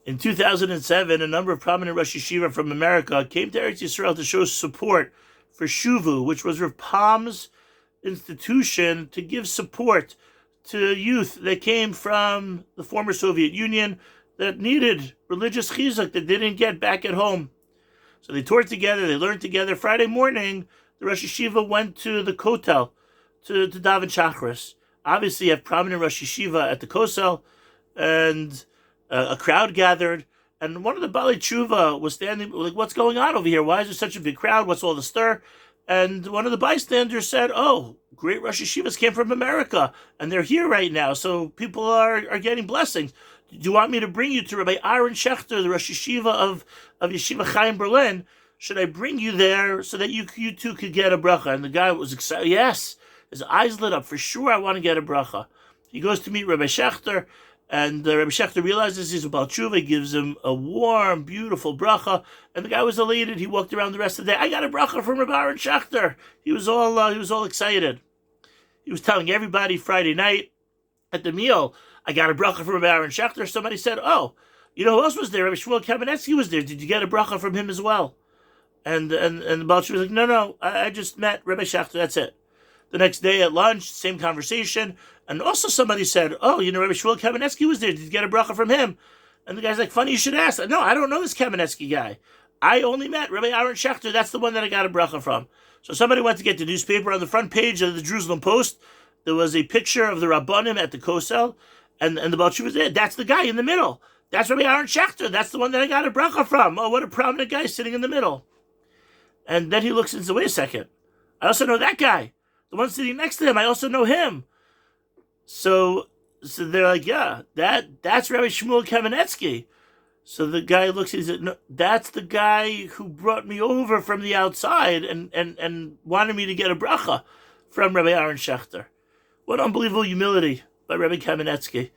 In 2007, a number of prominent Rosh Yeshiva from America came to Eretz Yisrael to show support for Shuvu, which was Rav Palm's institution to give support to youth that came from the former Soviet Union that needed religious chizuk that they didn't get back at home. So they toured together, they learned together. Friday morning, the Rosh Yeshiva went to the Kotel to daven Shachris. Obviously, you have prominent Rosh Yeshiva at the Kosel, and a crowd gathered, and one of the Baalei Tshuva was standing, like, what's going on over here? Why is there such a big crowd? What's all the stir? And one of the bystanders said, oh, great Rosh Yeshivas came from America, and they're here right now, so people are getting blessings. Do you want me to bring you to Rabbi Aaron Schechter, the Rosh Yeshiva of Yeshiva Chaim Berlin? Should I bring you there so that you too could get a bracha? And the guy was excited. Yes, his eyes lit up. For sure, I want to get a bracha. He goes to meet Rabbi Schechter, and Rabbi Schechter realizes he's a Baal Tshuva. He gives him a warm, beautiful bracha, and the guy was elated. He walked around the rest of the day. I got a bracha from Rabbi Aaron Schechter. He was all excited. He was telling everybody Friday night at the meal, I got a bracha from Rabbi Aaron Schechter. Somebody said, oh, you know who else was there? Rabbi Shmuel Kamenetsky was there. Did you get a bracha from him as well? And the Baal Tshuva was like, no, I just met Rabbi Schechter. That's it. The next day at lunch, same conversation. And also somebody said, oh, you know, Rabbi Shmuel Kamenetsky was there. Did you get a bracha from him? And the guy's like, funny you should ask. No, I don't know this Kamenetsky guy. I only met Rabbi Aaron Schechter. That's the one that I got a bracha from. So somebody went to get the newspaper. On the front page of the Jerusalem Post, there was a picture of the Rabbanim at the Kosel. And the Baal Tshuva was there. That's the guy in the middle. That's Rabbi Aaron Schechter. That's the one that I got a bracha from. Oh, what a prominent guy sitting in the middle. And then he looks and says, wait a second. I also know that guy. The one sitting next to him, I also know him. So they're like, yeah, that's Rabbi Shmuel Kamenetsky. So the guy looks and he said, no, that's the guy who brought me over from the outside and wanted me to get a bracha from Rabbi Aaron Schechter. What unbelievable humility by Rabbi Kamenetsky.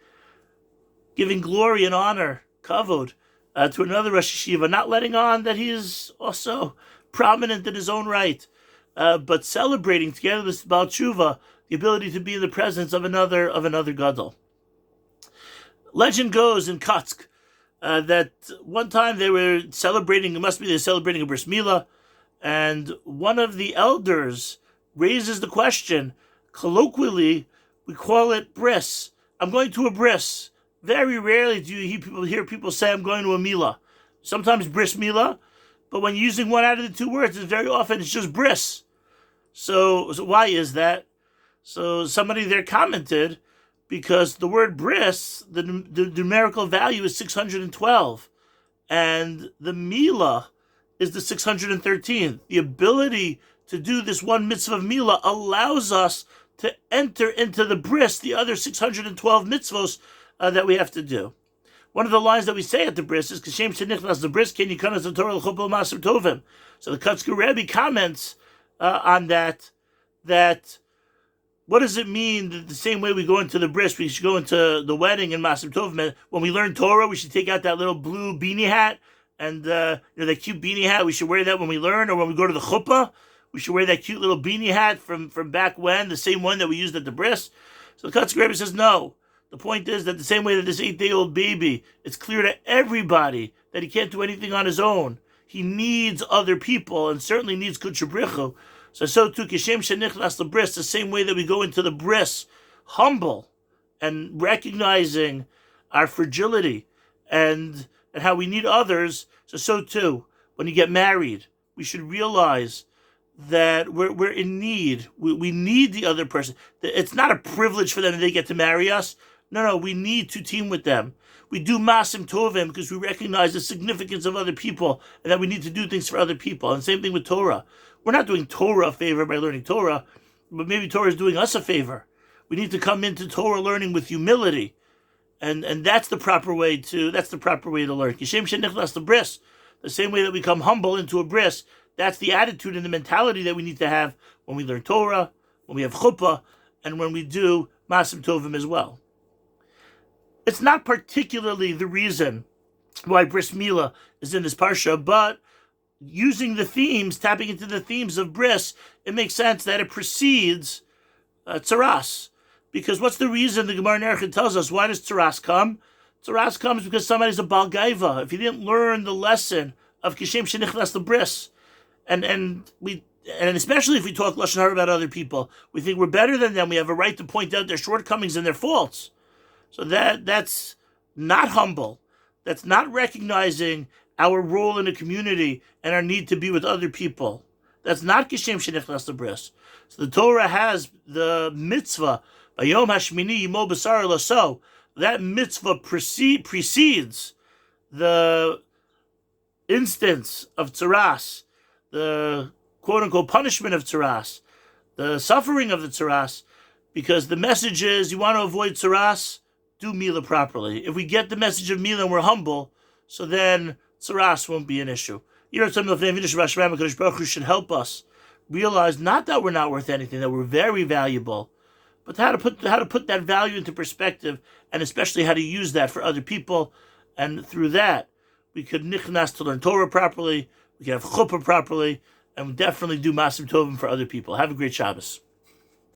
Giving glory and honor, kavod, to another Rosh Yeshiva, not letting on that he is also prominent in his own right, but celebrating together with Baal Tshuva the ability to be in the presence of another gadol. Legend goes in Kutsk that one time they were celebrating. It must be they're celebrating a bris milah, and one of the elders raises the question. Colloquially, we call it bris. I'm going to a bris. Very rarely do you hear people say, I'm going to a milah. Sometimes bris milah, but when you're using one out of the two words, very often it's just bris. So why is that? So somebody there commented, because the word bris, the numerical value is 612, and the milah is the 613. The ability to do this one mitzvah of milah allows us to enter into the bris, the other 612 mitzvos that we have to do. One of the lines that we say at the bris is "Kashem shenichnas the bris ken yikanas the Torah l'chupel maser tovim." So the Kutzker Rebbe comments on that what does it mean that the same way we go into the bris, we should go into the wedding in maser tovim? When we learn Torah, we should take out that little blue beanie hat and that cute beanie hat. We should wear that when we learn, or when we go to the chuppah, we should wear that cute little beanie hat from back when, the same one that we used at the bris. So the Kutzker Rebbe says no. The point is that the same way that this 8-day-old baby, it's clear to everybody that he can't do anything on his own. He needs other people, and certainly needs Kudsha Brichu. So too, Kishem Shenichnas the bris, the same way that we go into the bris, humble and recognizing our fragility and how we need others. So too, when you get married, we should realize that we're in need. We need the other person. It's not a privilege for them that they get to marry us. No, we need to team with them. We do masim tovim because we recognize the significance of other people and that we need to do things for other people. And same thing with Torah. We're not doing Torah a favor by learning Torah, but maybe Torah is doing us a favor. We need to come into Torah learning with humility. And that's the proper way to learn. Kishem shenichnas the bris. The same way that we come humble into a bris, that's the attitude and the mentality that we need to have when we learn Torah, when we have chuppah, and when we do masim tovim as well. It's not particularly the reason why bris milah is in this parsha, but using the themes, tapping into the themes of bris, it makes sense that it precedes tzaras. Because what's the reason the Gemara in Erechim tells us, why does tzaras come? Tzaras comes because somebody's a Bal Gaiva. If he didn't learn the lesson of Kishem Shenichnas Lebris, and especially if we talk Lashon Hara about other people, we think we're better than them. We have a right to point out their shortcomings and their faults. So that's not humble. That's not recognizing our role in the community and our need to be with other people. That's not Kishem Shenichnas Lebris. So the Torah has the mitzvah, Bayom Hashmini Yimo Basar Laso. That mitzvah precedes the instance of tzaras, the quote-unquote punishment of tzaras, the suffering of the tzaras, because the message is, you want to avoid tzaras, do Mila properly. If we get the message of Mila and we're humble, so then tzaras won't be an issue. Baruch Hu should help us realize not that we're not worth anything, that we're very valuable, but how to put that value into perspective, and especially how to use that for other people. And through that, we could nichnas to learn Torah properly, we can have chuppah properly, and we definitely do masim tovim for other people. Have a great Shabbos.